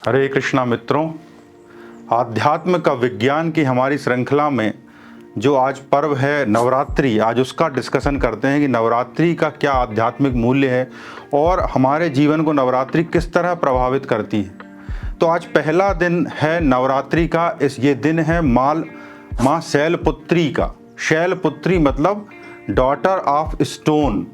हरे कृष्णा मित्रों, आध्यात्म का विज्ञान की हमारी श्रृंखला में जो आज पर्व है नवरात्रि, आज उसका डिस्कशन करते हैं कि नवरात्रि का क्या आध्यात्मिक मूल्य है और हमारे जीवन को नवरात्रि किस तरह प्रभावित करती है। तो आज पहला दिन है नवरात्रि का। ये दिन है माँ शैलपुत्री का। शैलपुत्री मतलब डॉटर ऑफ स्टोन।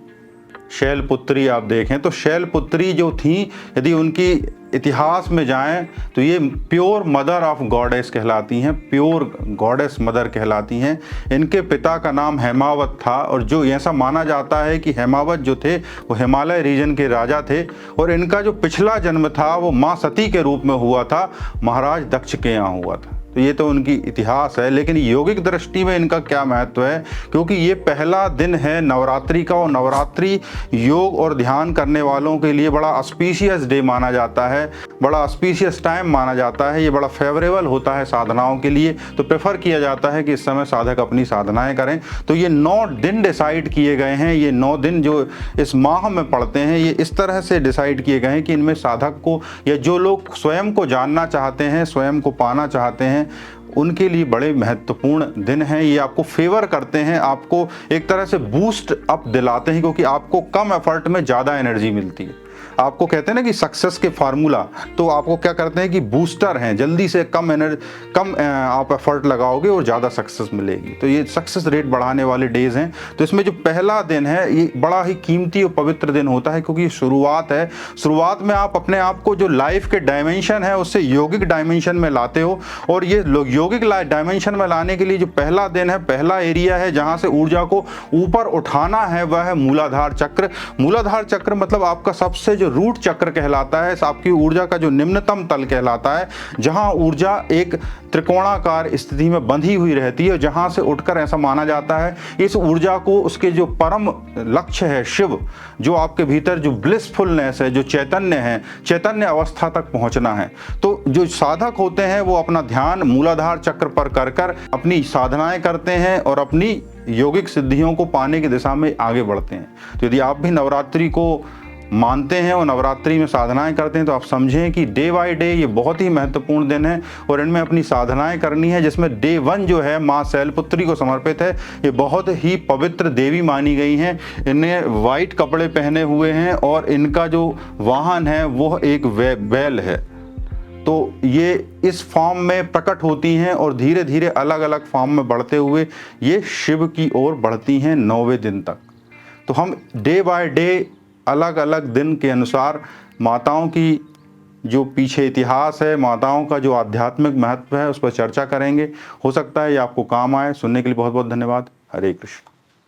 शैलपुत्री आप देखें तो शैलपुत्री जो थी, यदि उनकी इतिहास में जाएं तो ये प्योर मदर ऑफ गॉडेस कहलाती हैं, प्योर गॉडेस मदर कहलाती हैं। इनके पिता का नाम हेमावत था और जो ऐसा माना जाता है कि हेमावत जो थे वो हिमालय रीजन के राजा थे और इनका जो पिछला जन्म था वो माँ सती के रूप में हुआ था, महाराज दक्ष के यहाँ हुआ था। तो ये तो उनकी इतिहास है, लेकिन योगिक दृष्टि में इनका क्या महत्व है, क्योंकि ये पहला दिन है नवरात्रि का और नवरात्रि योग और ध्यान करने वालों के लिए बड़ा ऑस्पिशियस डे माना जाता है, बड़ा ऑस्पिशियस टाइम माना जाता है। ये बड़ा फेवरेबल होता है साधनाओं के लिए, तो प्रेफर किया जाता है कि इस समय साधक अपनी साधनाएं करें। तो ये 9 दिन डिसाइड किए गए हैं। ये 9 दिन जो इस माह में पड़ते हैं ये इस तरह से डिसाइड किए गए हैं कि इनमें साधक को या जो लोग स्वयं को जानना चाहते हैं, स्वयं को पाना चाहते हैं, उनके लिए बड़े महत्वपूर्ण दिन हैं। ये आपको फेवर करते हैं, आपको एक तरह से बूस्ट अप दिलाते हैं, क्योंकि आपको कम एफर्ट में ज़्यादा एनर्जी मिलती है। आपको कहते हैं ना कि सक्सेस के फार्मूला, तो आपको क्या करते हैं कि बूस्टर हैं, जल्दी से कम आप एफर्ट लगाओगे और ज़्यादा सक्सेस मिलेगी। तो ये सक्सेस रेट बढ़ाने वाले डेज हैं। तो इसमें जो पहला दिन है ये बड़ा ही कीमती और पवित्र दिन होता है, क्योंकि शुरुआत है। शुरुआत में आप अपने आप को जो लाइफ के डायमेंशन है उससे यौगिक डायमेंशन में लाते हो, और ये यौगिक डायमेंशन में लाने के लिए जो पहला दिन है, पहला एरिया है जहाँ से ऊर्जा को ऊपर उठाना है, वह है मूलाधार चक्र। मूलाधार चक्र मतलब आपका सबसे रूट चक्र कहलाता है, आपकी ऊर्जा का जो निम्नतम तल कहलाता है, जहां ऊर्जा एक त्रिकोणाकार स्थिति में बंधी हुई रहती है, जहां से उठकर ऐसा माना जाता है इस ऊर्जा को उसके जो परम लक्ष्य है शिव, जो आपके भीतर जो ब्लिसफुलनेस है, जो चैतन्य है, चैतन्य अवस्था तक पहुंचना है। तो जो साधक होते हैं वो अपना ध्यान मूलाधार चक्र पर कर अपनी साधनाएं करते हैं और अपनी यौगिक सिद्धियों को पाने की दिशा में आगे बढ़ते हैं। तो यदि आप भी नवरात्रि को मानते हैं और नवरात्रि में साधनाएं करते हैं तो आप समझें कि डे बाय डे ये बहुत ही महत्वपूर्ण दिन है और इनमें अपनी साधनाएं करनी है, जिसमें डे 1 जो है माँ शैलपुत्री को समर्पित है। ये बहुत ही पवित्र देवी मानी गई हैं। इन्हें वाइट कपड़े पहने हुए हैं और इनका जो वाहन है वो एक बैल है। तो ये इस फॉर्म में प्रकट होती हैं और धीरे धीरे अलग अलग फॉर्म में बढ़ते हुए ये शिव की ओर बढ़ती हैं 9वें दिन तक। तो हम डे बाय डे अलग अलग दिन के अनुसार माताओं की जो पीछे इतिहास है, माताओं का जो आध्यात्मिक महत्व है, उस पर चर्चा करेंगे। हो सकता है ये आपको काम आए। सुनने के लिए बहुत बहुत धन्यवाद। हरे कृष्ण।